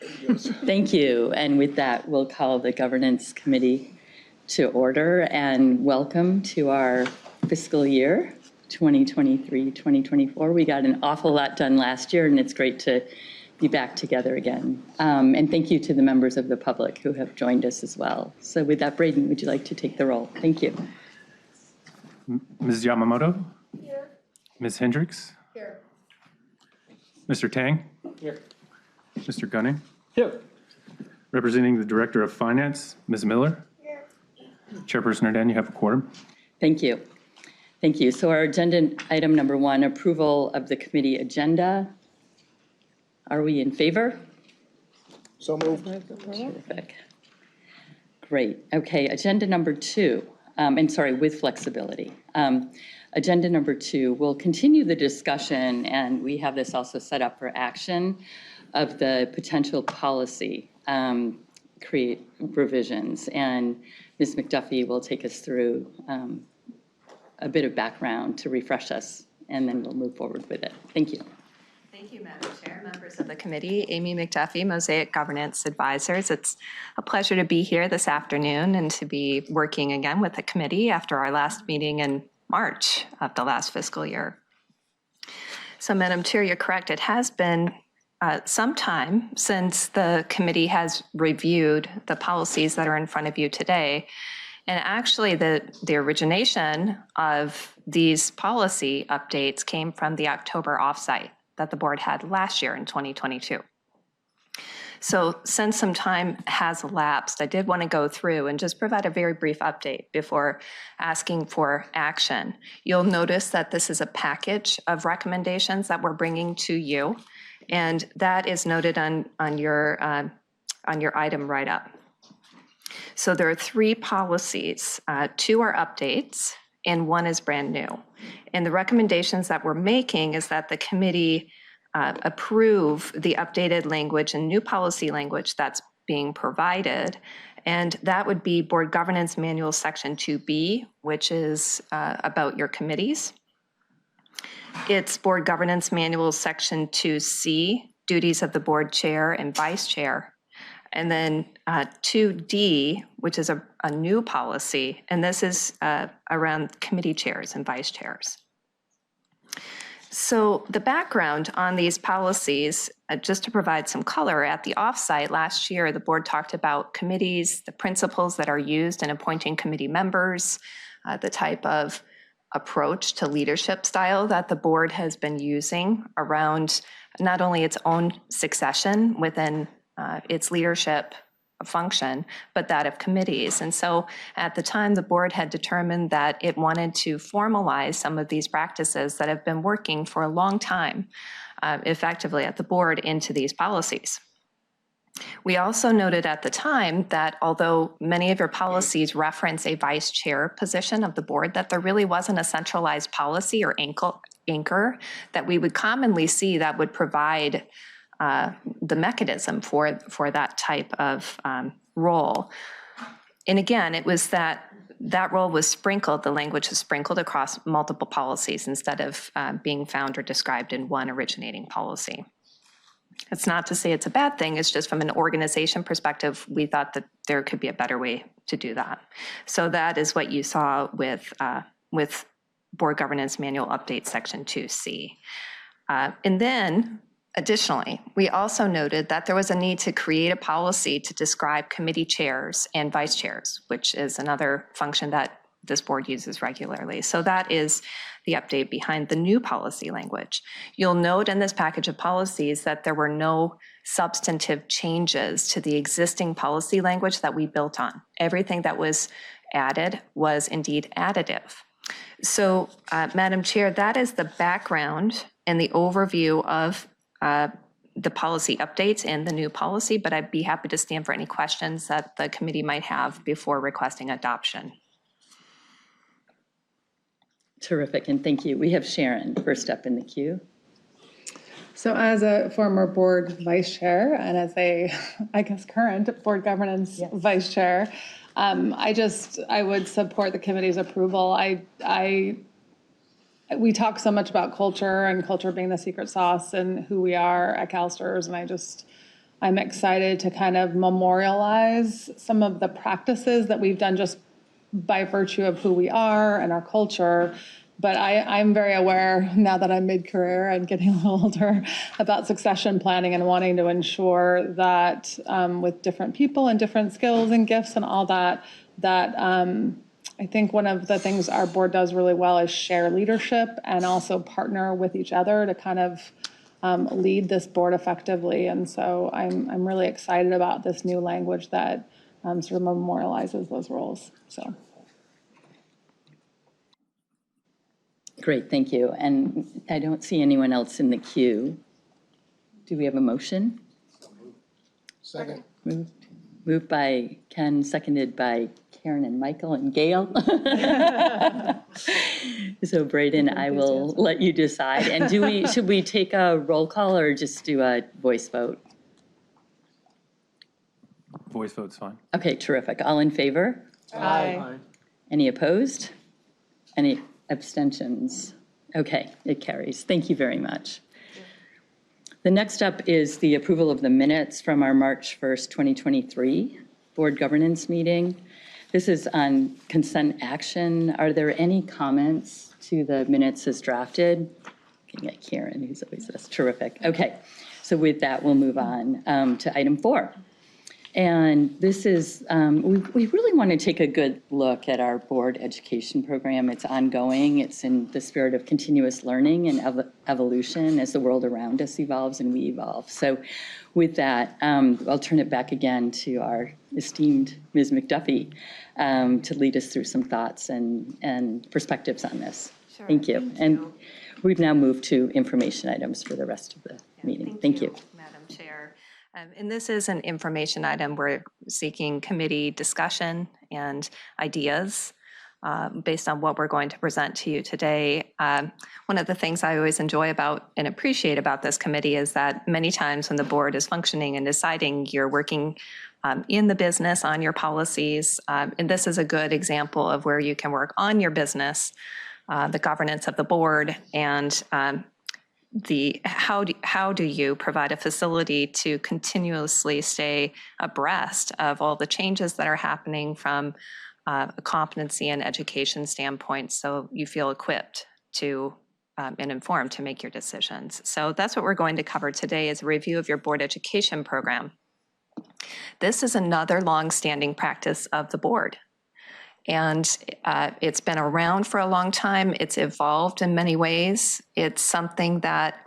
Thank you. And with that, we'll call the Governance Committee to order and welcome to our fiscal year 2023-2024. We got an awful lot done last year, and it's great to be back together again. And thank you to the members of the public who have joined us as well. So with that, Braden, would you like to take the roll? Thank you. Ms. Yamamoto? Here. Ms. Hendricks? Here. Mr. Tang? Here. Mr. Gunning? Here. Representing the Director of Finance, Ms. Miller? Here. Chairperson Arden, you have a quorum. Thank you. Thank you. So our agenda item number 1, approval of the committee agenda. Are we in favor? So moved. Terrific. Great. Okay, agenda number 2, and sorry, with flexibility. Agenda number 2, we'll continue the discussion, and we have this also set up for action, of the potential policy create revisions. And Ms. McDuffie will take us through a bit of background to refresh us, and then we'll move forward with it. Thank you. Thank you, Madam Chair, members of the committee. Amy McDuffie, Mosaic Governance Advisors. It's a pleasure to be here this afternoon and to be working again with the committee after our last meeting in March of the last fiscal year. So, Madam Chair, you're correct. It has been some time since the committee has reviewed the policies that are in front of you today. And actually, the origination of these policy updates came from the October offsite that the board had last year in 2022. So since some time has elapsed, I did want to go through and just provide a very brief update before asking for action. You'll notice that this is a package of recommendations that we're bringing to you, and that is noted on your item write-up. So there are 3 policies, 2 are updates, and 1 is brand new. And the recommendations that we're making is that the committee approve the updated language and new policy language that's being provided. And that would be Board Governance Manual Section 2B, which is about your committees. It's Board Governance Manual Section 2C, duties of the board chair and vice chair. And then 2D, which is a new policy, and this is around committee chairs and vice chairs. So the background on these policies, just to provide some color, at the offsite last year, the board talked about committees, the principles that are used in appointing committee members, the type of approach to leadership style that the board has been using around not only its own succession within its leadership function, but that of committees. And so at the time, the board had determined that it wanted to formalize some of these practices that have been working for a long time effectively at the board into these policies. We also noted at the time that although many of your policies reference a vice chair position of the board, that there really wasn't a centralized policy or anchor that we would commonly see that would provide the mechanism for that type of role. And again, it was that role was sprinkled, the language was sprinkled across multiple policies instead of being found or described in one originating policy. It's not to say it's a bad thing, it's just from an organization perspective, we thought that there could be a better way to do that. So that is what you saw with Board Governance Manual Update Section 2C. And then, additionally, we also noted that there was a need to create a policy to describe committee chairs and vice chairs, which is another function that this board uses regularly. So that is the update behind the new policy language. You'll note in this package of policies that there were no substantive changes to the existing policy language that we built on. Everything that was added was indeed additive. So, Madam Chair, that is the background and the overview of the policy updates and the new policy, but I'd be happy to stand for any questions that the committee might have before requesting adoption. Terrific, and thank you. We have Sharon first up in the queue. So as a former board vice chair and as a, I guess, current board governance vice chair, I would support the committee's approval. We talk so much about culture and culture being the secret sauce and who we are at CalSTRS, and I'm excited to kind of memorialize some of the practices that we've done just by virtue of who we are and our culture. But I'm very aware now that I'm mid-career and getting a little older about succession planning and wanting to ensure that with different people and different skills and gifts and all that, I think one of the things our board does really well is share leadership and also partner with each other to kind of lead this board effectively. And so I'm really excited about this new language that sort of memorializes those roles. So. Great, thank you. And I don't see anyone else in the queue. Do we have a motion? Second. Moved by Ken, seconded by Karen and Michael and Gail. So Braden, I will let you decide. And should we take a roll call or just do a voice vote? Voice vote's fine. Okay, terrific. All in favor? Aye. Any opposed? Any abstentions? Okay, it carries. Thank you very much. The next up is the approval of the minutes from our March 1st, 2023 board governance meeting. This is on consent action. Are there any comments to the minutes as drafted? Looking at Karen, who's always this terrific. Okay, so with that, we'll move on to item 4. And this is, we really want to take a good look at our board education program. It's ongoing. It's in the spirit of continuous learning and evolution as the world around us evolves and we evolve. So with that, I'll turn it back again to our esteemed Ms. McDuffie to lead us through some thoughts and perspectives on this. Sure, Thank you. thank And you. we've now moved to information items for the rest of the meeting. Thank you. Madam Chair. And this is an information item. We're seeking committee discussion and ideas based on what we're going to present to you today. One of the things I always enjoy about and appreciate about this committee is that many times when the board is functioning and deciding, you're working in the business on your policies. And this is a good example of where you can work on your business, the governance of the board, and how do you provide a facility to continuously stay abreast of all the changes that are happening from a competency and education standpoint, so you feel equipped to and informed to make your decisions. So that's what we're going to cover today, is a review of your board education program. This is another longstanding practice of the board. And it's been around for a long time. It's evolved in many ways. It's something that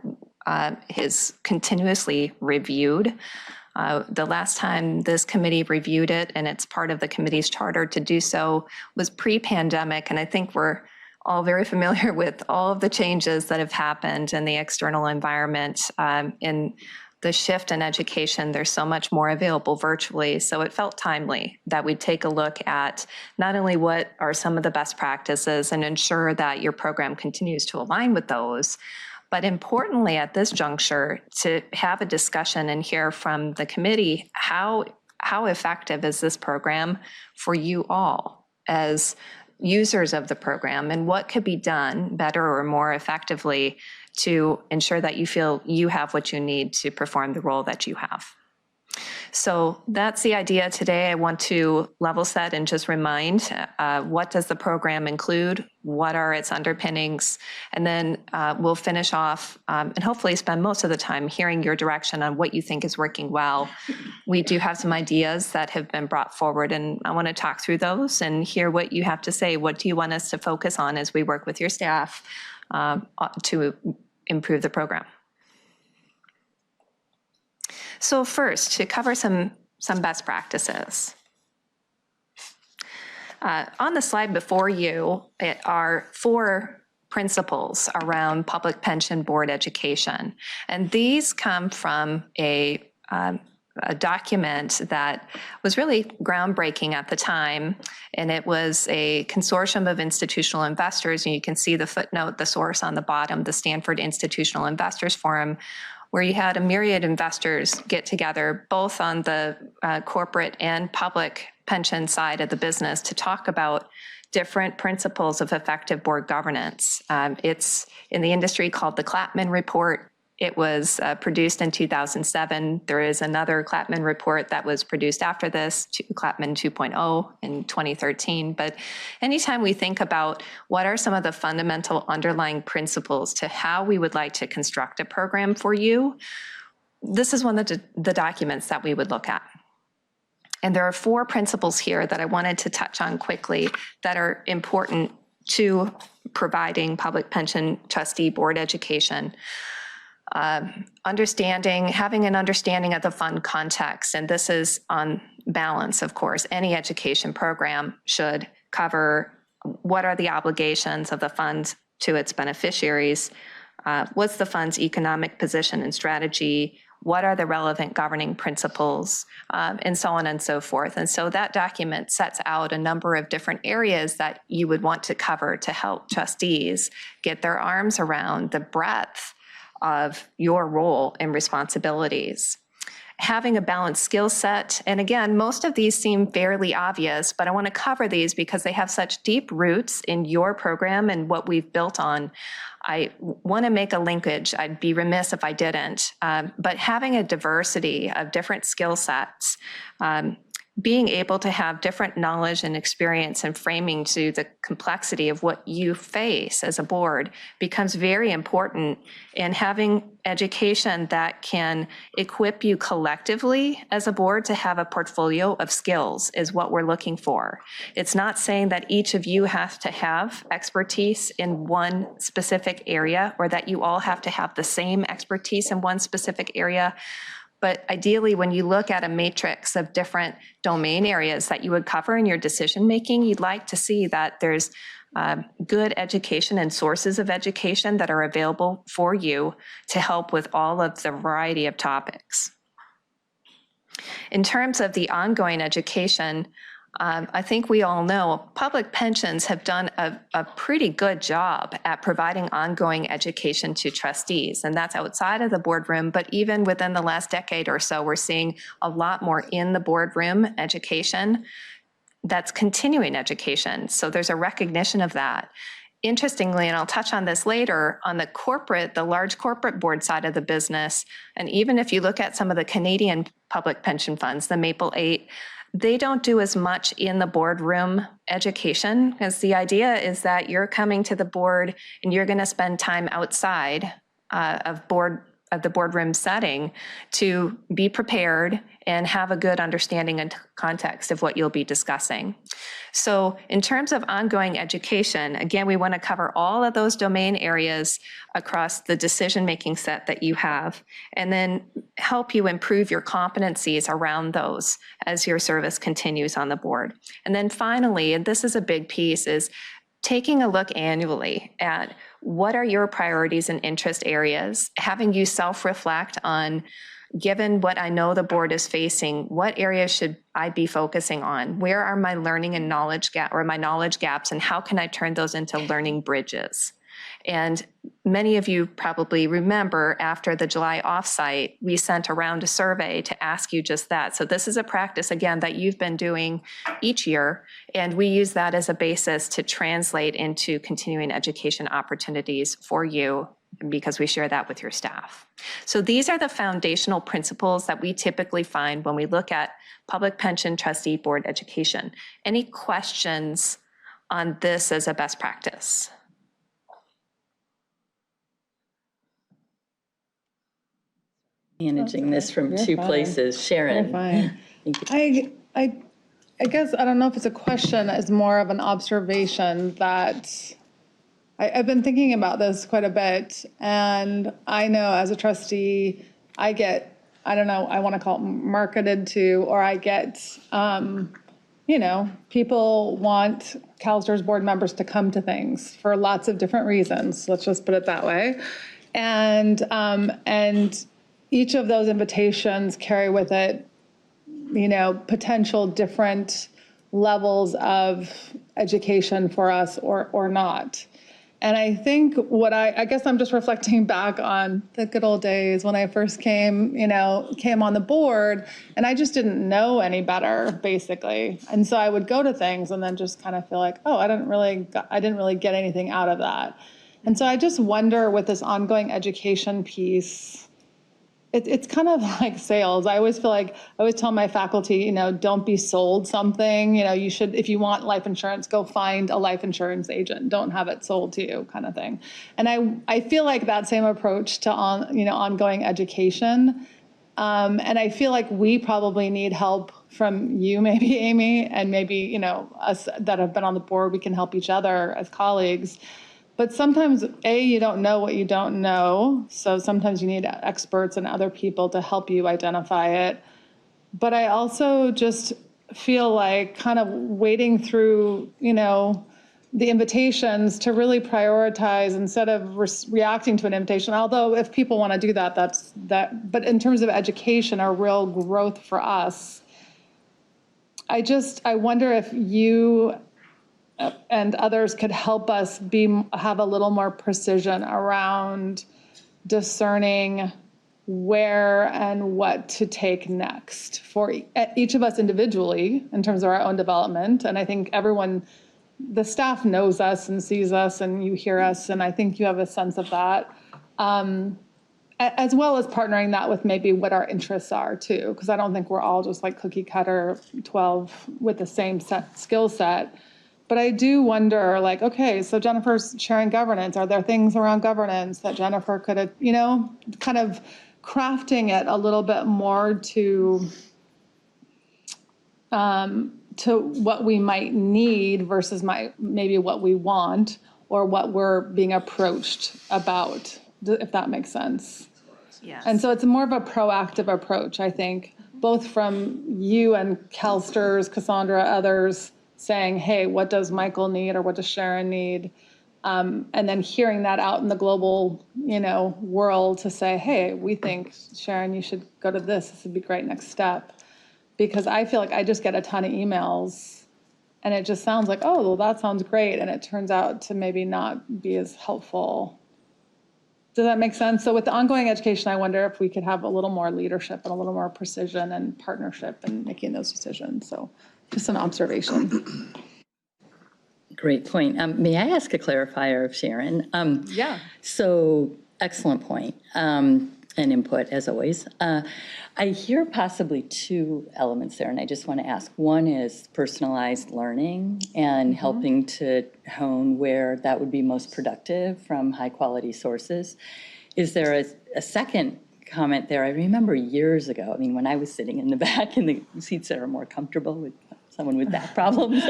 is continuously reviewed. The last time this committee reviewed it, and it's part of the committee's charter to do so, was pre-pandemic. And I think we're all very familiar with all of the changes that have happened in the external environment. In the shift in education, there's so much more available virtually. So it felt timely that we'd take a look at not only what are some of the best practices and ensure that your program continues to align with those, but importantly at this juncture, to have a discussion and hear from the committee, how effective is this program for you all as users of the program, and what could be done better or more effectively to ensure that you feel you have what you need to perform the role that you have. So that's the idea today. I want to level set and just remind what does the program include, what are its underpinnings, and then we'll finish off and hopefully spend most of the time hearing your direction on what you think is working well. We do have some ideas that have been brought forward, and I want to talk through those and hear what you have to say. What do you want us to focus on as we work with your staff to improve the program? So first, to cover some best practices. On the slide before you are 4 principles around public pension board education. And these come from a document that was really groundbreaking at the time. And it was a consortium of institutional investors. And you can see the footnote, the source on the bottom, the Stanford Institutional Investors Forum, where you had a myriad of investors get together, both on the corporate and public pension side of the business, to talk about different principles of effective board governance. It's in the industry called the Clapman Report. It was produced in 2007. There is another Clapman report that was produced after this, Clapman 2.0 in 2013. But anytime we think about what are some of the fundamental underlying principles to how we would like to construct a program for you, this is one of the documents that we would look at. And there are 4 principles here that I wanted to touch on quickly that are important to providing public pension trustee board education. Having an understanding of the fund context, and this is on balance, of course. Any education program should cover what are the obligations of the fund to its beneficiaries, what's the fund's economic position and strategy, what are the relevant governing principles, and so on and so forth. And so that document sets out a number of different areas that you would want to cover to help trustees get their arms around the breadth of your role and responsibilities. Having a balanced skill set, and again, most of these seem fairly obvious, but I want to cover these because they have such deep roots in your program and what we've built on. I want to make a linkage. I'd be remiss if I didn't, but having a diversity of different skill sets, being able to have different knowledge and experience and framing to the complexity of what you face as a board becomes very important, and having education that can equip you collectively as a board to have a portfolio of skills is what we're looking for. It's not saying that each of you has to have expertise in one specific area or that you all have to have the same expertise in one specific area. But ideally, when you look at a matrix of different domain areas that you would cover in your decision-making, you'd like to see that there's good education and sources of education that are available for you to help with all of the variety of topics. In terms of the ongoing education, I think we all know public pensions have done a pretty good job at providing ongoing education to trustees, and that's outside of the boardroom, but even within the last decade or so, we're seeing a lot more in the boardroom education that's continuing education. So there's a recognition of that. Interestingly, and I'll touch on this later, on the large corporate board side of the business, and even if you look at some of the Canadian public pension funds, the Maple 8, they don't do as much in the boardroom education, because the idea is that you're coming to the board and you're going to spend time outside of the boardroom setting to be prepared and have a good understanding and context of what you'll be discussing. So in terms of ongoing education, again, we want to cover all of those domain areas across the decision-making set that you have, and then help you improve your competencies around those as your service continues on the board. And then finally, and this is a big piece, is taking a look annually at what are your priorities and interest areas, having you self-reflect on, given what I know the board is facing, what areas should I be focusing on? Where are my learning and knowledge knowledge gaps, and how can I turn those into learning bridges? And many of you probably remember after the July offsite, we sent around a survey to ask you just that. So this is a practice, again, that you've been doing each year, and we use that as a basis to translate into continuing education opportunities for you, because we share that with your staff. So these are the foundational principles that we typically find when we look at public pension trustee board education. Any questions on this as a best practice? Managing this from You're two fine. places. Sharon. You're fine. I guess, I don't know if it's a question, it's more of an observation that I've been thinking about this quite a bit. And I know as a trustee, I get, I don't know, I want to call it marketed to, or I get, people want CalSTRS board members to come to things for lots of different reasons. Let's just put it that way. And each of those invitations carry with it, potential different levels of education for us or not. And I think I guess I'm just reflecting back on the good old days when I first came on the board, and I just didn't know any better, basically. And so I would go to things and then just kind of feel like, oh, I didn't really get anything out of that. And so I just wonder with this ongoing education piece, it's kind of like sales. I always feel like, I always tell my faculty, don't be sold something. You should, if you want life insurance, go find a life insurance agent. Don't have it sold to you, kind of thing. And I feel like that same approach to ongoing education. And I feel like we probably need help from you, maybe Amy, and maybe, us that have been on the board, we can help each other as colleagues. But sometimes, you don't know what you don't know. So sometimes you need experts and other people to help you identify it. But I also just feel like kind of wading through, the invitations to really prioritize instead of reacting to an invitation. Although if people want to do that, that's that. But in terms of education, our real growth for us, I wonder if you and others could help us have a little more precision around discerning where and what to take next for each of us individually in terms of our own development. And I think the staff knows us and sees us and you hear us, and I think you have a sense of that, as well as partnering that with maybe what our interests are too, because I don't think we're all just like cookie cutter 12 with the same skill set. But I do wonder, like, okay, so Jennifer's sharing governance. Are there things around governance that Jennifer could, kind of crafting it a little bit more to what we might need versus maybe what we want or what we're being approached about, if that makes sense. Yes. And so it's more of a proactive approach, I think, both from you and CalSTRS, Cassandra, others, saying, hey, what does Michael need or what does Sharon need? And then hearing that out in the global, world to say, hey, we think, Sharon, you should go to this. This would be a great next step. Because I feel like I just get a ton of emails and it just sounds like, oh, well, that sounds great. And it turns out to maybe not be as helpful. Does that make sense? So with the ongoing education, I wonder if we could have a little more leadership and a little more precision and partnership in making those decisions. So just an observation. Great point. May I ask a clarifier of Sharon? Yeah. So excellent point and input, as always. I hear possibly two elements there, and I just want to ask. One is personalized learning and helping to hone where that would be most productive from high-quality sources. Is there a second comment there? I remember years ago, when I was sitting in the back in the seats that are more comfortable with someone with back problems.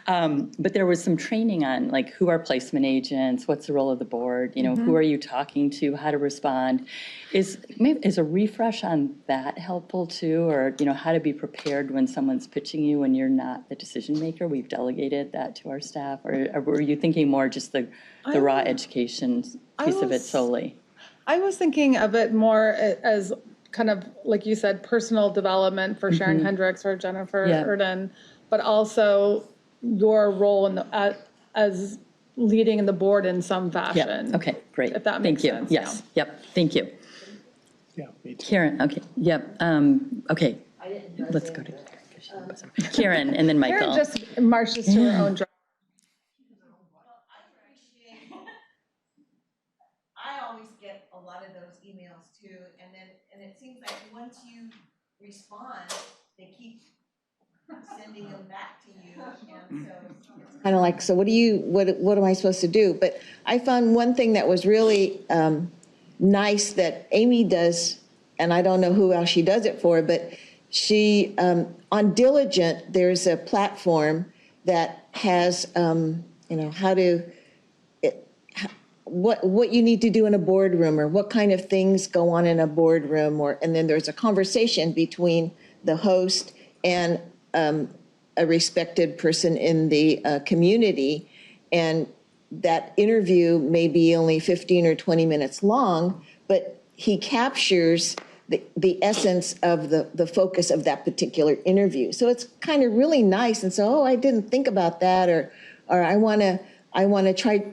But there was some training on like who are placement agents, what's the role of the board, who are you talking to, how to respond. Is a refresh on that helpful too, or how to be prepared when someone's pitching you when you're not the decision maker? We've delegated that to our staff, or were you thinking more just the raw education piece of it solely? I was thinking of it more as kind of, like you said, personal development for Sharon Hendricks or Jennifer Erden, but also your role as leading the board in some fashion. Yep. Okay, great. If that makes sense. Yes. Yeah. Yep. Thank you. Yeah, me too. Karen, okay. Yep. Okay. Let's go to Karen and then Michael. Karen just marches to her own drum. I always get a lot of those emails too, and it seems like once you respond, they keep sending them back to you, and so it's kind of like, so what am I supposed to do? But I found one thing that was really nice that Amy does, and I don't know who else she does it for, but she, on Diligent, there's a platform that has, how to, what you need to do in a boardroom, or what kind of things go on in a boardroom, and then there's a conversation between the host and a respected person in the community, and that interview may be only 15 or 20 minutes long, but he captures the essence of the focus of that particular interview. So it's kind of really nice, and so, I didn't think about that, or I want to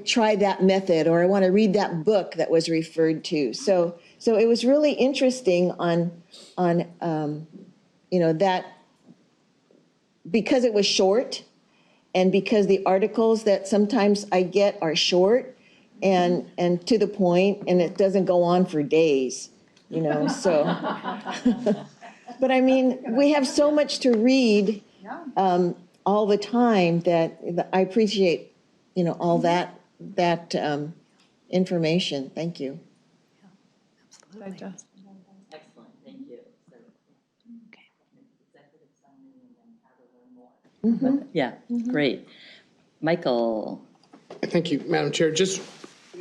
try that method, or I want to read that book that was referred to. So it was really interesting on that, because it was short, and because the articles that sometimes I get are short, and to the point, and it doesn't go on for days, so. But I mean, we have so much to read all the time that I appreciate, all that information. Thank you. Digest. Excellent, thank you. So, Okay. executive summary and then how to learn more. Yeah, great. Michael, Thank you, Madam Chair.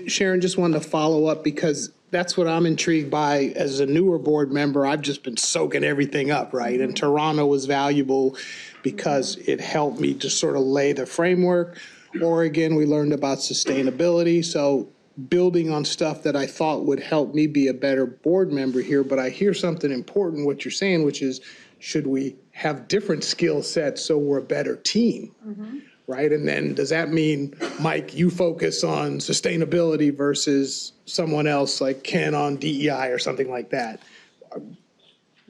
Sharon, just wanted to follow up because that's what I'm intrigued by as a newer board member. I've just been soaking everything up, right? And Toronto was valuable because it helped me to sort of lay the framework. Oregon, we learned about sustainability. So building on stuff that I thought would help me be a better board member here. But I hear something important, what you're saying, which is, should we have different skill sets so we're a better team? Right? And then does that mean, Mike, you focus on sustainability versus someone else like Ken on DEI or something like that?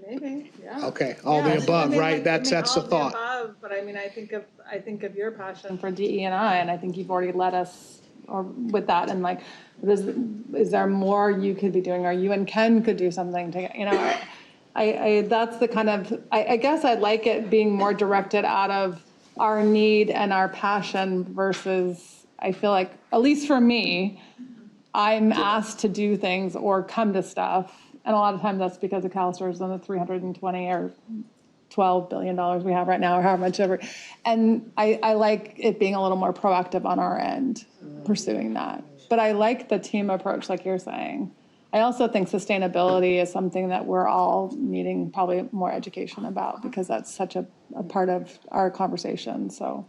Maybe, yeah. Okay, all the above, right? That's the thought. But I mean, I think of your passion for DE&I, and I think you've already led us or with that, and like, is there more you could be doing, or you and Ken could do something to, I that's the kind of, I guess I'd like it being more directed out of our need and our passion versus, I feel like, at least for me, I'm asked to do things or come to stuff. And a lot of times that's because of CalSTRS and the 320 or $12 billion we have right now, or however much ever. And I like it being a little more proactive on our end, pursuing that. But I like the team approach, like you're saying. I also think sustainability is something that we're all needing probably more education about, because that's such a part of our conversation, so.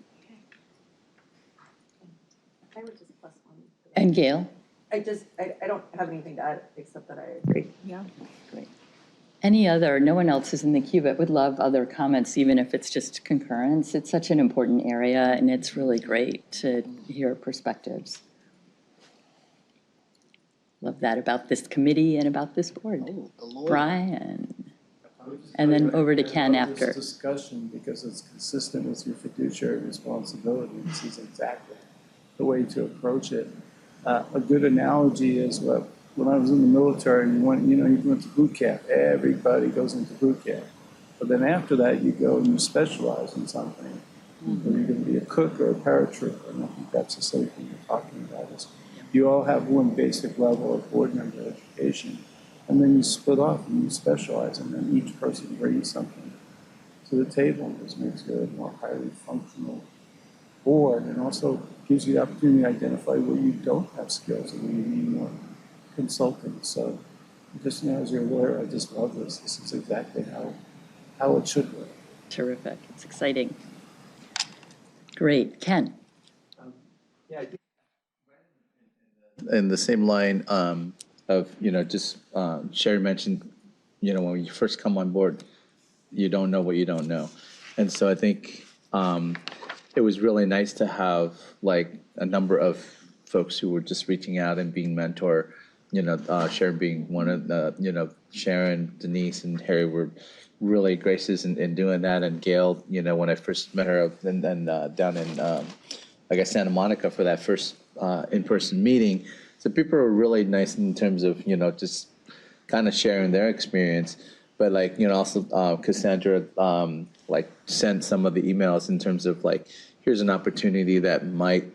I would just plus one. and Gail? I don't have anything to add, except that I agree. Yeah. Great. Any other, no one else is in the queue, but would love other comments, even if it's just concurrence. It's such an important area, and it's really great to hear perspectives. Love that about this committee and about this board. Brian. And then over to Ken after. This discussion, because it's consistent with your fiduciary responsibility, this is exactly the way to approach it. A good analogy is when I was in the military and you went to boot camp. Everybody goes into boot camp. But then after that, you go and you specialize in something. Whether you're going to be a cook or a paratrooper, and I think that's the same thing you're talking about. Is you all have one basic level of board member education, and then you split off and you specialize, and then each person brings something to the table, and this makes it a more highly functional board, and also gives you the opportunity to identify where you don't have skills and where you need more consulting. So just as you're aware, I just love this. This is exactly how it should work. Terrific. It's exciting. Great. Ken. Yeah, I think in the same line of, just Sherry mentioned, when you first come on board, you don't know what you don't know. And so I think it was really nice to have like a number of folks who were just reaching out and being mentor, Sharon being one of the, Sharon, Denise, and Harry were really gracious in doing that. And Gail, when I first met her and then down in, Santa Monica for that first in-person meeting. So people were really nice in terms of, just kind of sharing their experience. But also Cassandra, sent some of the emails in terms of here's an opportunity that might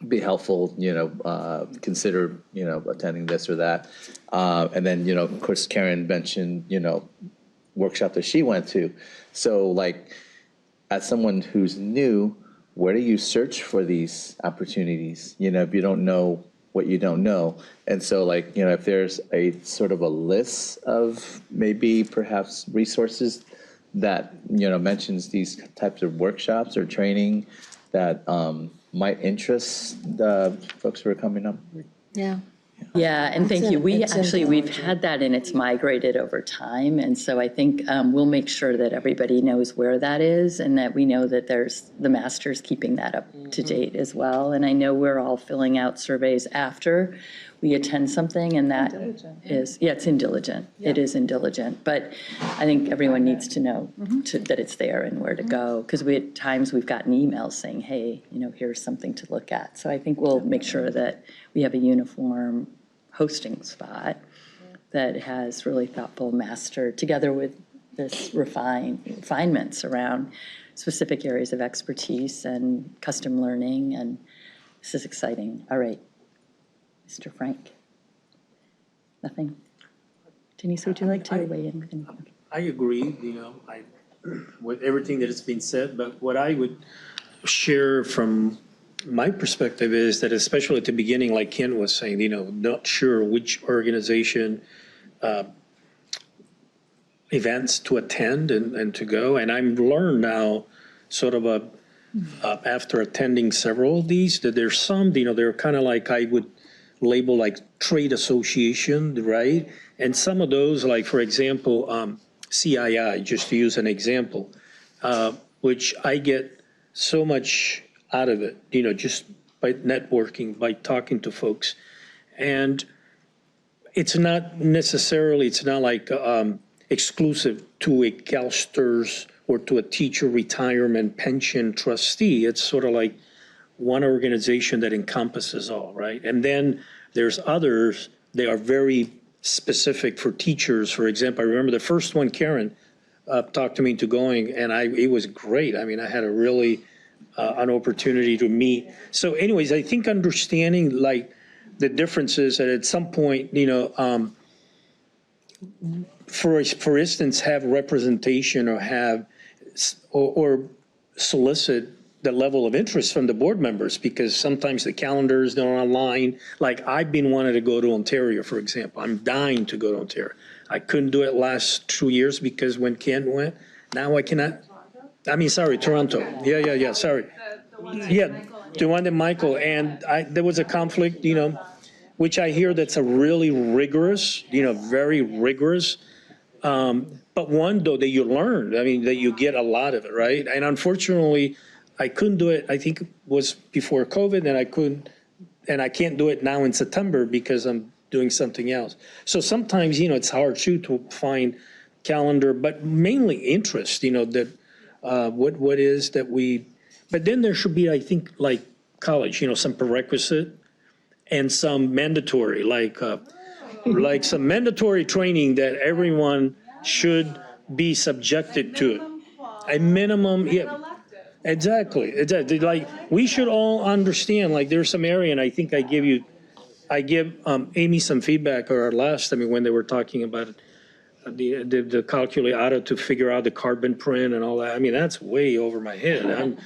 be helpful, consider, attending this or that. And then, of course, Karen mentioned, workshop that she went to. So as someone who's new, where do you search for these opportunities? If you don't know what you don't know. And so if there's a sort of a list of maybe perhaps resources that, mentions these types of workshops or training that might interest the folks who are coming up. Yeah. Yeah, and thank you. We've technology. had that and it's migrated over time. And so I think we'll make sure that everybody knows where that is and that we know that there's the master's keeping that up to date as well. And I know we're all filling out surveys after we attend something, and that is, yeah, it's indigent. It is indigent, but I think everyone needs to know that it's there and where to go, because at times we've gotten emails saying, hey, here's something to look at. So I think we'll make sure that we have a uniform hosting spot that has really thoughtful master, together with this refinements around specific areas of expertise and custom learning, and this is exciting. All right, Mr. Frank. Nothing? Denise, would you like to weigh in? I agree, with everything that has been said, but what I would share from my perspective is that, especially at the beginning, like Ken was saying, not sure which organization events to attend and to go. And I've learned now, sort of after attending several of these, that there's some, they're kind of like, I would label like trade association, right? And some of those, like, for example, CII, just to use an example, which I get so much out of it, just by networking, by talking to folks. And it's not like exclusive to a CalSTRS or to a teacher retirement pension trustee. It's sort of like one organization that encompasses all, right? And then there's others, they are very specific for teachers. For example, I remember the first one, Karen talked to me into going, and it was great. I mean, I had a really an opportunity to meet. So anyways, I think understanding like the differences, that at some point, for instance, have representation or solicit the level of interest from the board members, because sometimes the calendars don't align. Like, I've been wanting to go to Ontario, for example. I'm dying to go to Ontario. I couldn't do it last 2 years because when Ken went, now I cannot. I mean, sorry, Toronto. Yeah, sorry. Yeah, the one that Michael, and there was a conflict, which I hear that's a really rigorous, very rigorous, but one though that you learn, I mean, that you get a lot of it, right? And unfortunately, I couldn't do it, I think it was before COVID, and I can't do it now in September because I'm doing something else. So sometimes, it's hard too to find calendar, but mainly interest, that what is that we, but then there should be, I think, like college, some prerequisite and some mandatory, like some mandatory training that everyone should be subjected to. A minimum, yeah. Exactly. Like, we should all understand, like, there's some area, and I think I give Amy some feedback, or last, when they were talking about the calculator to figure out the carbon print and all that. I mean, that's way over my head.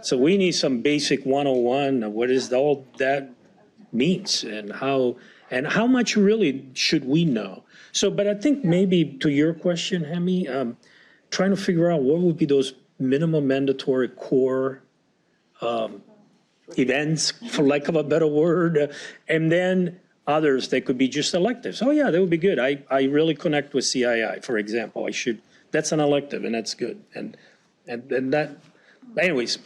So we need some basic 101 of what is all that means, and how much really should we know. So, but I think maybe to your question, Hemi, trying to figure out what would be those minimum mandatory core events, for lack of a better word, and then others that could be just electives. Oh yeah, that would be good. I really connect with CII, for example. That's an elective, and that's good. And that, anyways,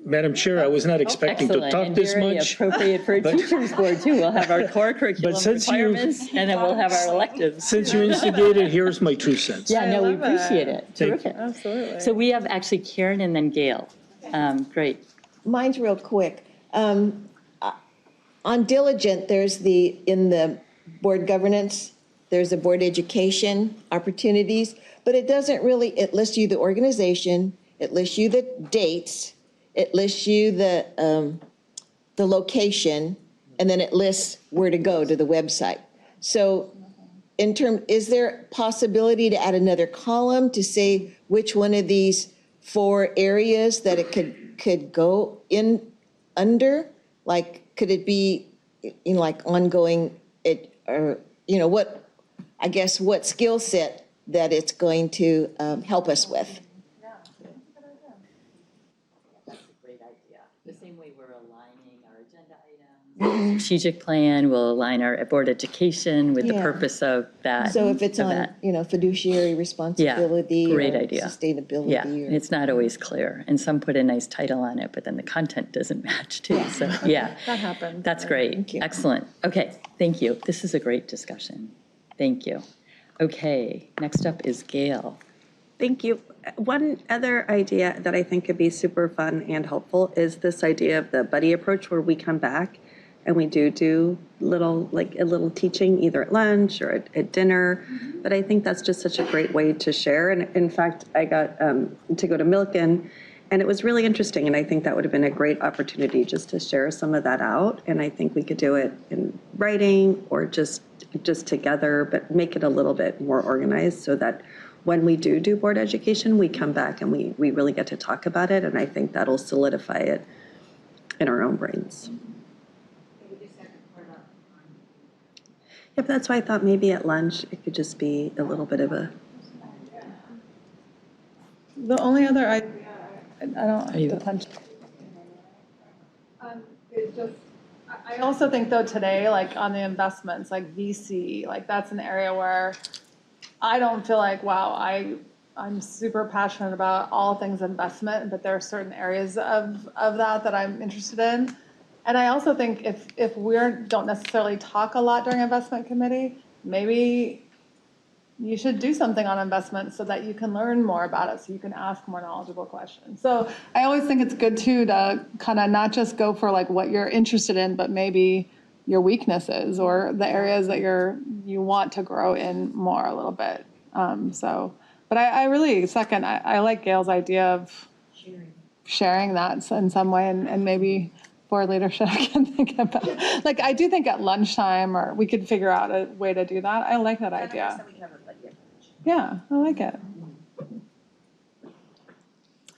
Madam Chair, I was not expecting to talk this Excellent, and much. very appropriate for a teacher's board too. We'll have our core curriculum since you- requirements, and then we'll have our electives. Since you instigated, here's my 2 cents. Yeah, no, we love that. appreciate it. Thank you. Terrific. Absolutely. So we have actually Karen and then Gail. Great. Mine's real quick. On diligent, in the board governance, there's a board education opportunities, but it lists you the organization, it lists you the dates, it lists you the location, and then it lists where to go to the website. So is there possibility to add another column to say which one of these 4 areas that it could go in under? Like, could it be like ongoing, what skill set that it's going to help us with? That's a great idea. The same way we're aligning our agenda items strategic plan. We'll align our board education with the Yeah. purpose of that. So if it's of on, that. fiduciary responsibility great or idea. sustainability. Yeah, or- it's not always clear. And some put a nice title on it, but then the content doesn't match too. So, yeah. That happens. That's great. Excellent. Okay, thank you. This is a great discussion. Thank you. Okay, next up is Gail. Thank you. One other idea that I think could be super fun and helpful is this idea of the buddy approach, where we come back and we do little, like a little teaching either at lunch or at dinner. But I think that's just such a great way to share. And in fact, I got to go to Milken, and it was really interesting. And I think that would have been a great opportunity just to share some of that out. And I think we could do it in writing or just together, but make it a little bit more organized so that when we do board education, we come back and we really get to talk about it. And I think that'll solidify it in our own brains. Yeah, but that's why I thought maybe at lunch, it could just be a little bit of a. The only other, I don't, it's just, I also think though today, like on the investments, like VC, like that's an area where I don't feel like, wow, I'm super passionate about all things investment, but there are certain areas of that I'm interested in. And I also think if we don't necessarily talk a lot during investment committee, maybe you should do something on investment so that you can learn more about it, so you can ask more knowledgeable questions. So I always think it's good too to kind of not just go for like what you're interested in, but maybe your weaknesses or the areas that you want to grow in more a little bit. But I really second, I like Gail's idea of sharing that in some way, and maybe board leadership can think about, like I do think at lunchtime, or we could figure out a way to do that. I like that idea. Yeah, I like it.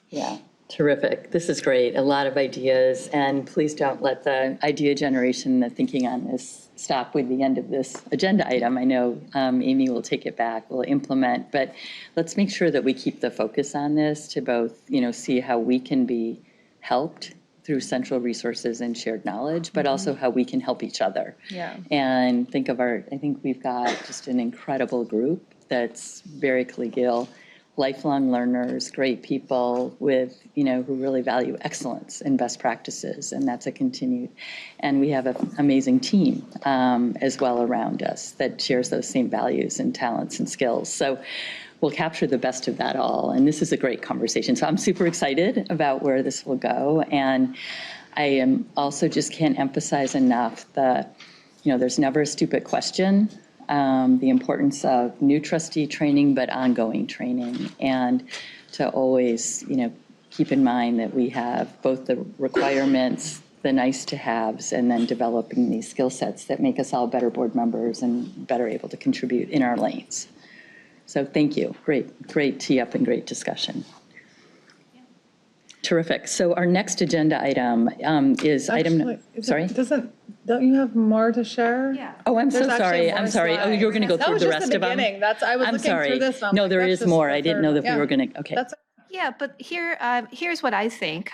Yeah, terrific. This is great. A lot of ideas, and please don't let the idea generation, the thinking on this stop with the end of this agenda item. I know Amy will take it back, we'll implement, but let's make sure that we keep the focus on this to both, see how we can be helped through central resources and shared knowledge, but also how we can help each other. Yeah. And I think we've got just an incredible group that's very collegial, lifelong learners, great people with, who really value excellence and best practices, and that's a continued. And we have an amazing team as well around us that shares those same values and talents and skills. So we'll capture the best of that all. And this is a great conversation. So I'm super excited about where this will go. And I am also just can't emphasize enough that, there's never a stupid question. The importance of new trustee training, but ongoing training, and to always, keep in mind that we have both the requirements, the nice to haves, and then developing these skill sets that make us all better board members and better able to contribute in our lanes. So thank you. Great tee up and great discussion. Terrific. So our next agenda item is sorry? Don't you have more to share? Yeah. Oh, I'm so There's actually sorry. more I'm sorry. Oh, you're going to go That through was the just rest the of them? beginning. I was I'm looking sorry. through this. And I'm No, like, there that's is just more. the I didn't third know one. that we were going to, okay. Yeah, but here's what I think.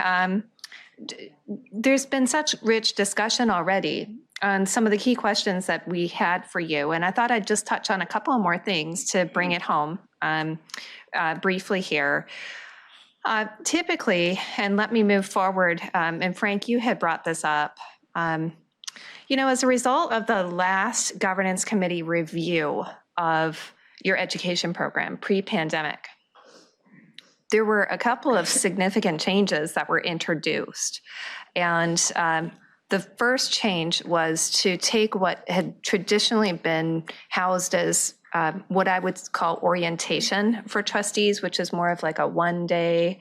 There's been such rich discussion already on some of the key questions that we had for you, and I thought I'd just touch on a couple more things to bring it home briefly here. Typically, and let me move forward, and Frank, you had brought this up, as a result of the last governance committee review of your education program pre-pandemic, there were a couple of significant changes that were introduced. And the first change was to take what had traditionally been housed as what I would call orientation for trustees, which is more of like a one-day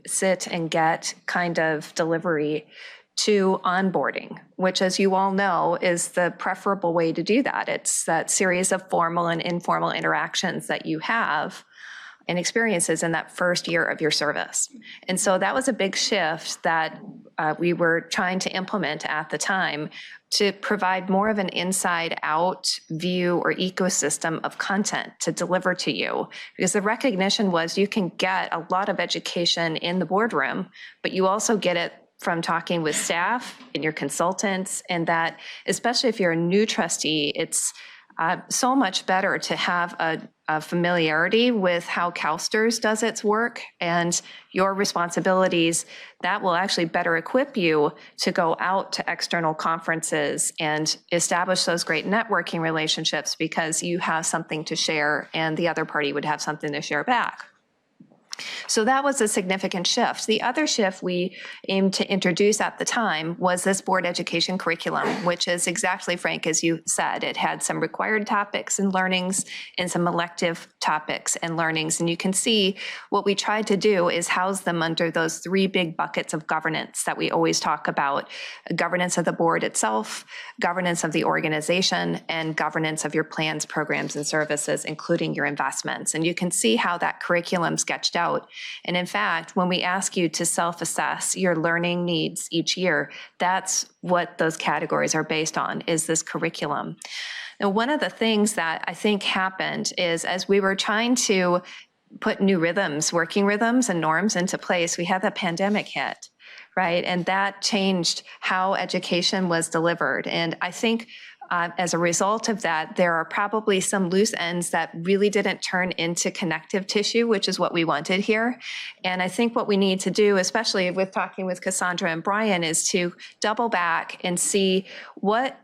sit and get kind of delivery, to onboarding, which, as you all know, is the preferable way to do that. It's that series of formal and informal interactions that you have and experiences in that first year of your service. And so that was a big shift that we were trying to implement at the time to provide more of an inside-out view or ecosystem of content to deliver to you. Because the recognition was you can get a lot of education in the boardroom, but you also get it from talking with staff and your consultants, and that especially if you're a new trustee, it's so much better to have a familiarity with how CalSTRS does its work and your responsibilities. That will actually better equip you to go out to external conferences and establish those great networking relationships, because you have something to share and the other party would have something to share back. So that was a significant shift. The other shift we aimed to introduce at the time was this board education curriculum, which is exactly, Frank, as you said. It had some required topics and learnings and some elective topics and learnings. And you can see what we tried to do is house them under those three big buckets of governance that we always talk about: governance of the board itself, governance of the organization, and governance of your plans, programs, and services, including your investments. And you can see how that curriculum sketched out. And in fact, when we ask you to self-assess your learning needs each year, that's what those categories are based on, is this curriculum. Now, one of the things that I think happened is, as we were trying to put new rhythms, working rhythms and norms into place, we had the pandemic hit, right? And that changed how education was delivered. And I think as a result of that, there are probably some loose ends that really didn't turn into connective tissue, which is what we wanted here. And I think what we need to do, especially with talking with Cassandra and Brian, is to double back and see what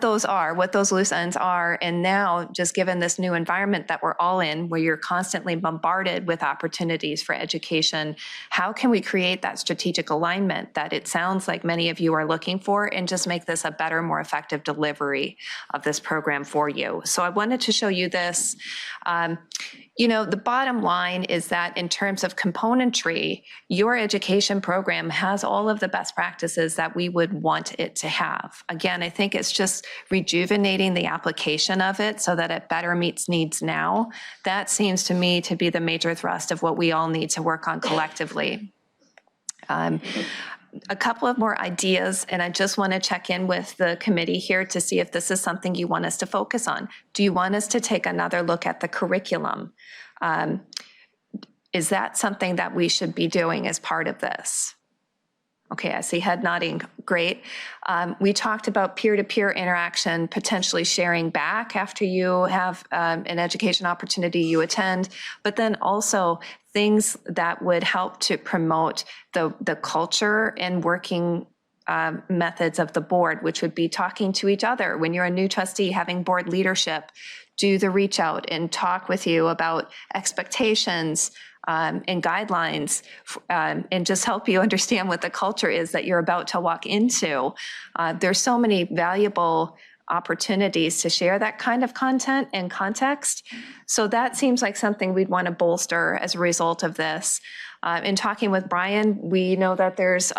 those are, what those loose ends are. And now, just given this new environment that we're all in, where you're constantly bombarded with opportunities for education, how can we create that strategic alignment that it sounds like many of you are looking for, and just make this a better, more effective delivery of this program for you? So I wanted to show you this. The bottom line is that in terms of componentry, your education program has all of the best practices that we would want it to have. Again, I think it's just rejuvenating the application of it so that it better meets needs now. That seems to me to be the major thrust of what we all need to work on collectively. A couple of more ideas, and I just want to check in with the committee here to see if this is something you want us to focus on. Do you want us to take another look at the curriculum? Is that something that we should be doing as part of this? Okay, I see head nodding. Great. We talked about peer-to-peer interaction, potentially sharing back after you have an education opportunity you attend, but then also things that would help to promote the culture and working methods of the board, which would be talking to each other. When you're a new trustee, having board leadership do the reach out and talk with you about expectations and guidelines, and just help you understand what the culture is that you're about to walk into. There's so many valuable opportunities to share that kind of content and context. So that seems like something we'd want to bolster as a result of this. In talking with Brian, we know that there's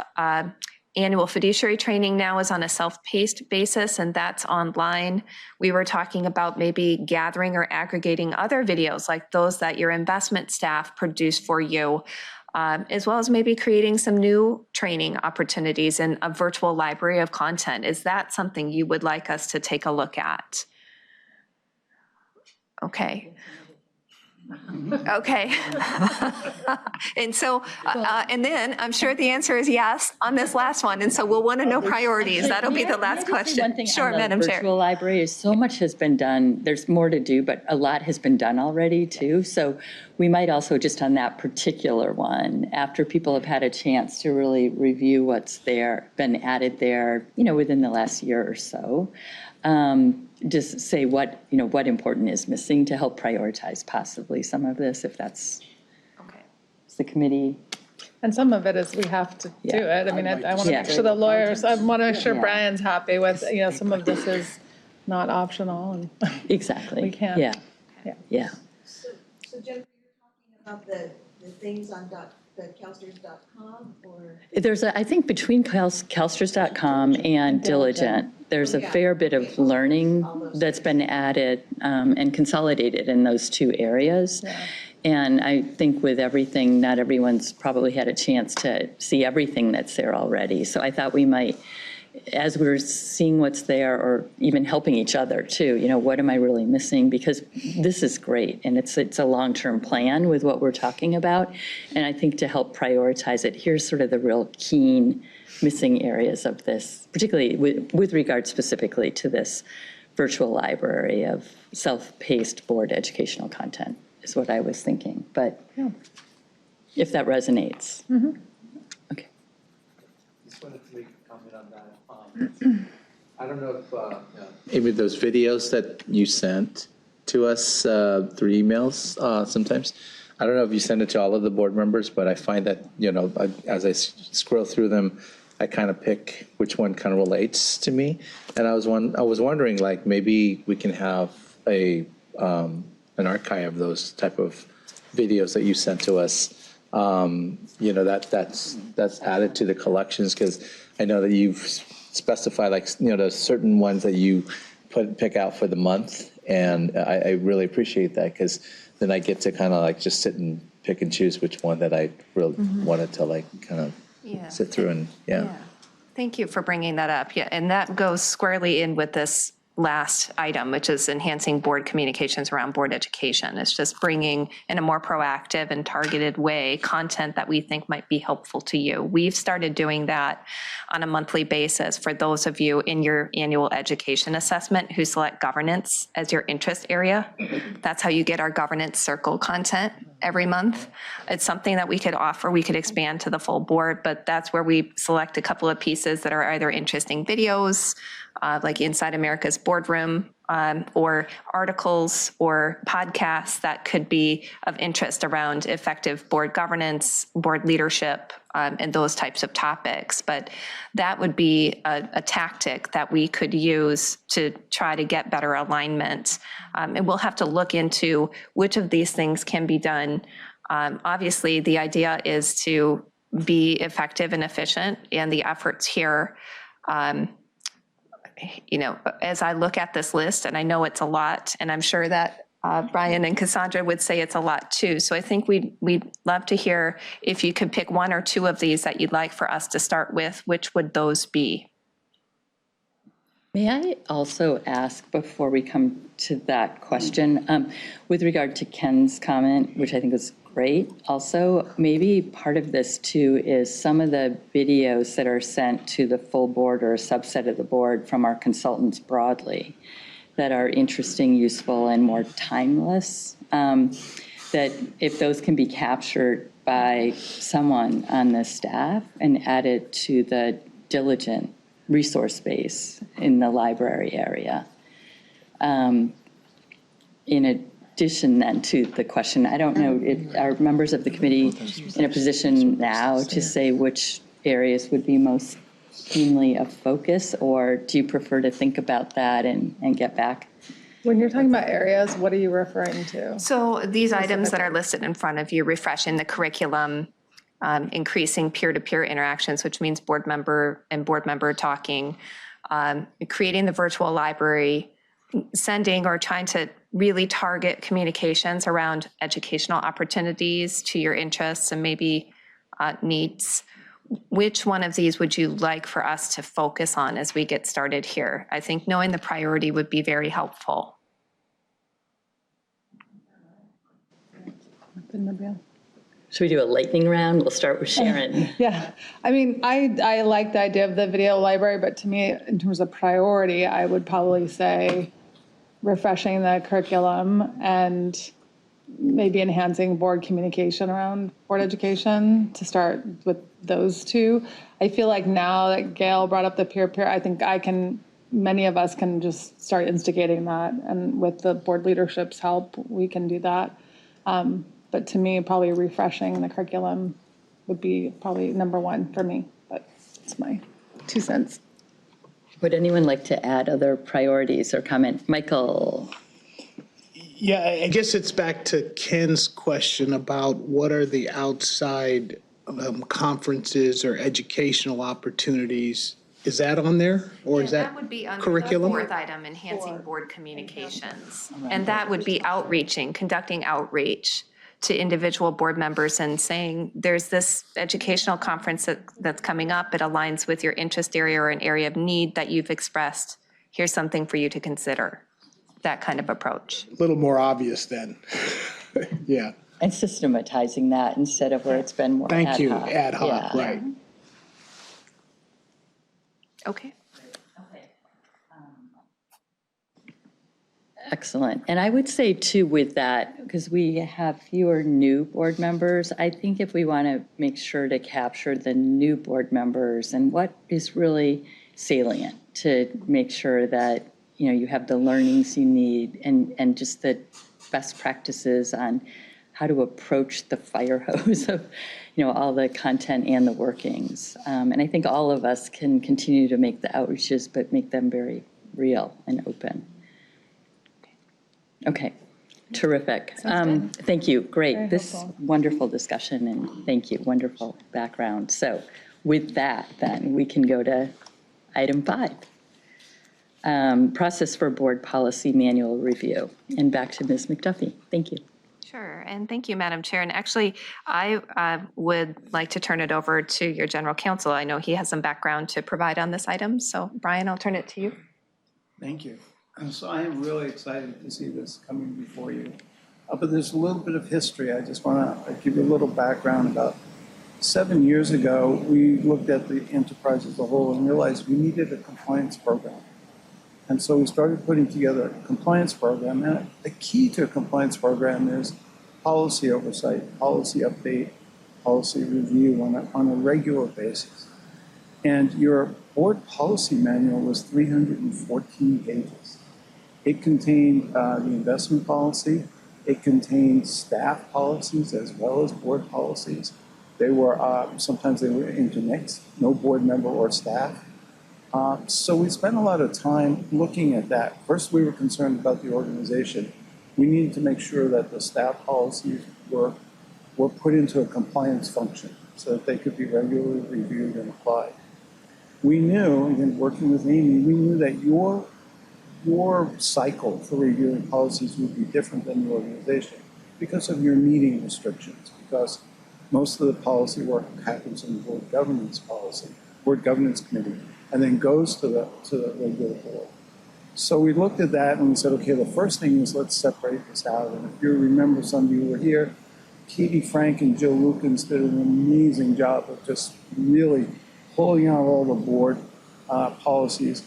annual fiduciary training now is on a self-paced basis, and that's online. We were talking about maybe gathering or aggregating other videos like those that your investment staff produce for you, as well as maybe creating some new training opportunities in a virtual library of content. Is that something you would like us to take a look at? Okay. Okay. And so, and then I'm sure the answer is yes on this last one. And so we'll want to know priorities. That'll be the last question. Sure, Madam Chair. Virtual library, so much has been done. There's more to do, but a lot has been done already too. So we might also, just on that particular one, after people have had a chance to really review what's there, been added there, within the last year or so, just say what important is missing to help prioritize possibly some of this, if that's the committee. And some of it is we have to do it. I mean, I want to make Yeah. sure the lawyers, I want to make sure Brian's happy with, some of this is not optional and Exactly. we can't. Yeah. So Jennifer, you're talking about the things on the CalSTRS.com, or? There's I think between CalSTRS.com and Diligent, there's a fair bit of learning that's been added and consolidated in those two areas. Yeah. And I think with everything, not everyone's probably had a chance to see everything that's there already. So I thought we might as we're seeing what's there, or even helping each other too, what am I really missing? Because this is great, and it's a long-term plan with what we're talking about. And I think to help prioritize it, here's sort of the real keen missing areas of this, particularly with regard specifically to this virtual library of self-paced board educational content, is what I was thinking. But if that resonates. Okay. Just wanted to make a comment on that. I don't know if, Amy, those videos that you sent to us through emails sometimes, I don't know if you send it to all of the board members, but I find that, as I scroll through them, I kind of pick which one kind of relates to me. And I was wondering, like, maybe we can have an archive of those type of videos that you sent to us. That's added to the collections, because I know that you've specified, like, the certain ones that you pick out for the month, and I really appreciate that, because then I get to kind of like just sit and pick and choose which one that I really wanted to like kind of sit through and Thank you for bringing that up. Yeah, and that goes squarely in with this last item, which is enhancing board communications around board education. It's just bringing in a more proactive and targeted way content that we think might be helpful to you. We've started doing that on a monthly basis for those of you in your annual education assessment who select governance as your interest area. That's how you get our governance circle content every month. It's something that we could offer, we could expand to the full board, but that's where we select a couple of pieces that are either interesting videos, like Inside America's Boardroom, or articles or podcasts that could be of interest around effective board governance, board leadership, and those types of topics. But that would be a tactic that we could use to try to get better alignment. And we'll have to look into which of these things can be done. Obviously, the idea is to be effective and efficient, and the efforts here, as I look at this list, and I know it's a lot, and I'm sure that Brian and Cassandra would say it's a lot too. So I think we'd love to hear if you could pick one or two of these that you'd like for us to start with, which would those be? May I also ask, before we come to that question, with regard to Ken's comment, which I think was great, also, maybe part of this too is some of the videos that are sent to the full board or a subset of the board from our consultants broadly that are interesting, useful, and more timeless, that if those can be captured by someone on the staff and added to the diligent resource base in the library area. In addition then to the question, I don't know if are members of the committee in a position now to say which areas would be most keenly of focus, or do you prefer to think about that and get back? When you're talking about areas, what are you referring to? So these items that are listed in front of you, refreshing the curriculum, increasing peer-to-peer interactions, which means board member and board member talking, creating the virtual library, sending or trying to really target communications around educational opportunities to your interests and maybe needs. Which one of these would you like for us to focus on as we get started here? I think knowing the priority would be very helpful. Should we do a lightning round? We'll start with Sharon. Yeah, I mean, I like the idea of the video library, but to me, in terms of priority, I would probably say refreshing the curriculum and maybe enhancing board communication around board education, to start with those two. I feel like now that Gail brought up the peer-to-peer, I think many of us can just start instigating that, and with the board leadership's help, we can do that. But to me, probably refreshing the curriculum would be probably number one for me, but it's my 2 cents. Would anyone like to add other priorities or comment? Michael? Yeah, I guess it's back to Ken's question about what are the outside conferences or educational opportunities. Is that on there, or is that would be under curriculum? the fourth item, enhancing board communications. And that would be conducting outreach to individual board members and saying, there's this educational conference that's coming up. It aligns with your interest area or an area of need that you've expressed. Here's something for you to consider. That kind of approach. A little more obvious then. Yeah. And systematizing that instead of where it's been more ad hoc. Thank you, ad hoc, Yeah. right. Okay. Excellent. And I would say too with that, because we have fewer new board members, I think if we want to make sure to capture the new board members and what is really salient to make sure that, you know, you have the learnings you need and just the best practices on how to approach the fire hose of, you know, all the content and the workings. And I think all of us can continue to make the outreaches, but make them very real and open. Okay, terrific. Thank you, great. Very This helpful. wonderful discussion and thank you, wonderful background. So with that, then we can go to item 5. Process for board policy manual review. And back to Ms. McDuffie. Thank you. Sure, and thank you, Madam Chair. And actually, I would like to turn it over to your general counsel. I know he has some background to provide on this item. So Brian, I'll turn it to you. Thank you. So I am really excited to see this coming before you. But there's a little bit of history. I just want to give you a little background. About 7 years ago, we looked at the enterprise as a whole and realized we needed a compliance program. And so we started putting together a compliance program. And the key to a compliance program is policy oversight, policy update, policy review on a regular basis. And your board policy manual was 314 pages. It contained the investment policy. It contained staff policies as well as board policies. They were, sometimes they were intermixed, no board member or staff. So we spent a lot of time looking at that. First, we were concerned about the organization. We needed to make sure that the staff policies were put into a compliance function so that they could be regularly reviewed and applied. We knew, again, working with Amy, we knew that your cycle for reviewing policies would be different than the organization because of your meeting restrictions, because most of the policy work happens in the board governance committee, and then goes to the regular board. So we looked at that and we said, okay, the first thing is let's separate this out. And if you remember, some of you were here, Katie Frank and Jill Lukens did an amazing job of just really pulling out all the board policies,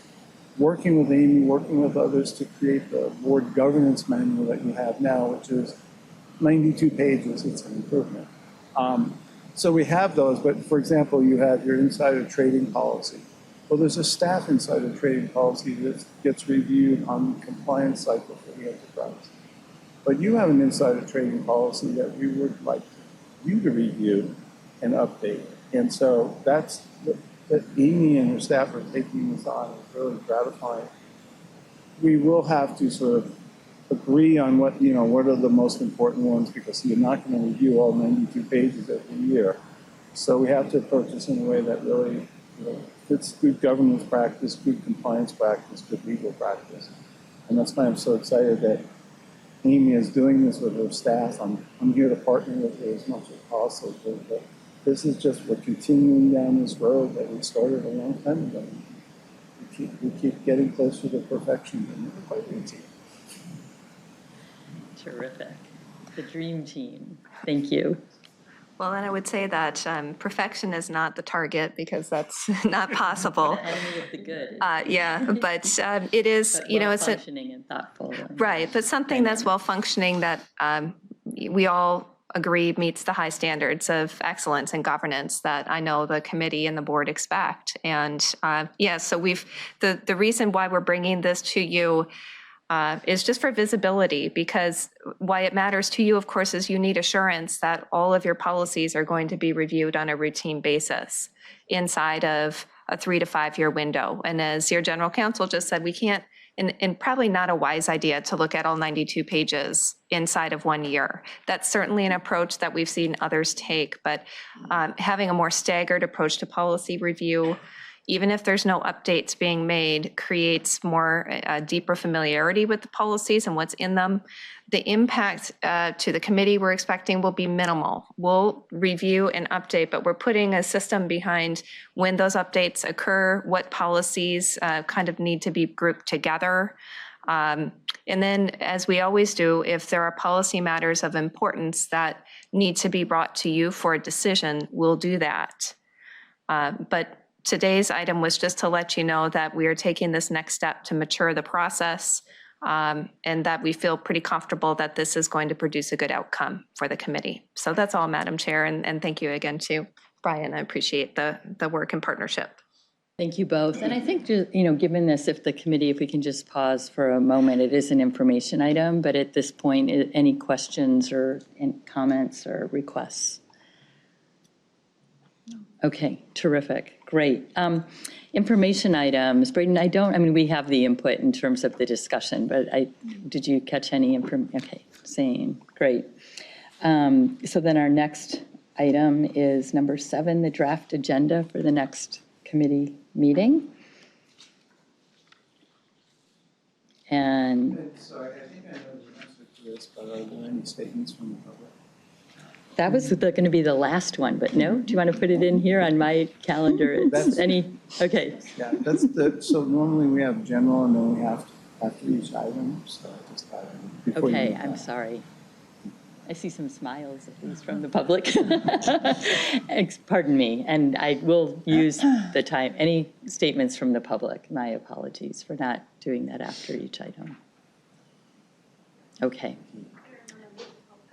working with Amy, working with others to create the board governance manual that you have now, which is 92 pages. It's an improvement. So we have those, but for example, you have your insider trading policy. Well, there's a staff insider trading policy that gets reviewed on the compliance cycle for the enterprise. But you have an insider trading policy that we would like you to review and update. And so that's that Amy and her staff are taking this on. It's really gratifying. We will have to sort of agree on what are the most important ones, because you're not going to review all 92 pages every year. So we have to approach this in a way that really fits good governance practice, good compliance practice, good legal practice. And that's why I'm so excited that Amy is doing this with her staff. I'm here to partner with her as much as possible. But this is just, we're continuing down this road that we started a long time ago. We keep getting closer to perfection, and we're quite routine. Terrific. The dream team. Thank you. Well, and I would say that perfection is not the target, because that's not possible. Enemy of the good. Yeah, but it is, But it's a, functioning and thoughtful. right, but something that's well functioning that we all agree meets the high standards of excellence and governance that I know the committee and the board expect. And so the reason why we're bringing this to you is just for visibility, because why it matters to you, of course, is you need assurance that all of your policies are going to be reviewed on a routine basis inside of a 3 to 5 year window. And as your general counsel just said, we can't, and probably not a wise idea to look at all 92 pages inside of 1 year. That's certainly an approach that we've seen others take, but having a more staggered approach to policy review, even if there's no updates being made, creates more deeper familiarity with the policies and what's in them. The impact to the committee we're expecting will be minimal. We'll review and update, but we're putting a system behind when those updates occur, what policies kind of need to be grouped together. And then, as we always do, if there are policy matters of importance that need to be brought to you for a decision, we'll do that. But today's item was just to let you know that we are taking this next step to mature the process, and that we feel pretty comfortable that this is going to produce a good outcome for the committee. So that's all, Madam Chair, and thank you again to Brian. I appreciate the work and partnership. Thank you both. And I think, given this, if we can just pause for a moment, it is an information item, but at this point, any questions or comments or requests? Okay, terrific, great. Information items, Braden, we have the input in terms of the discussion, but did you catch any information? Okay, same, great. So then our next item is number 7, the draft agenda for the next committee meeting. And Sorry, I think I know the answer to this, but are there any statements from the public? that was going to be the last one, but no? Do you want to put it in here on my calendar? Okay. Yeah, so normally we have general and then we have after each item, so I just thought. before you Okay, move I'm on. sorry. I see some smiles, at least from the public. Pardon me, and I will use the time. Any statements from the public? My apologies for not doing that after each item. Okay.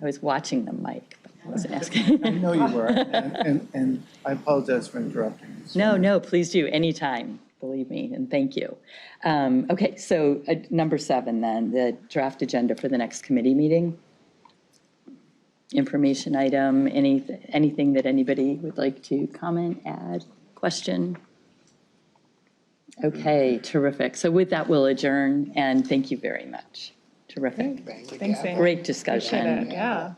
I was watching them, Mike, but I wasn't asking. I know you were, and I apologize for interrupting you. No, please do, anytime, believe me, and thank you. Okay, so number 7 then, the draft agenda for the next committee meeting. Information item, anything that anybody would like to comment, add, question? Okay, terrific. So with that, we'll adjourn, and thank you very much. Terrific. Thanks, Amy. Great discussion. Appreciate it, yeah.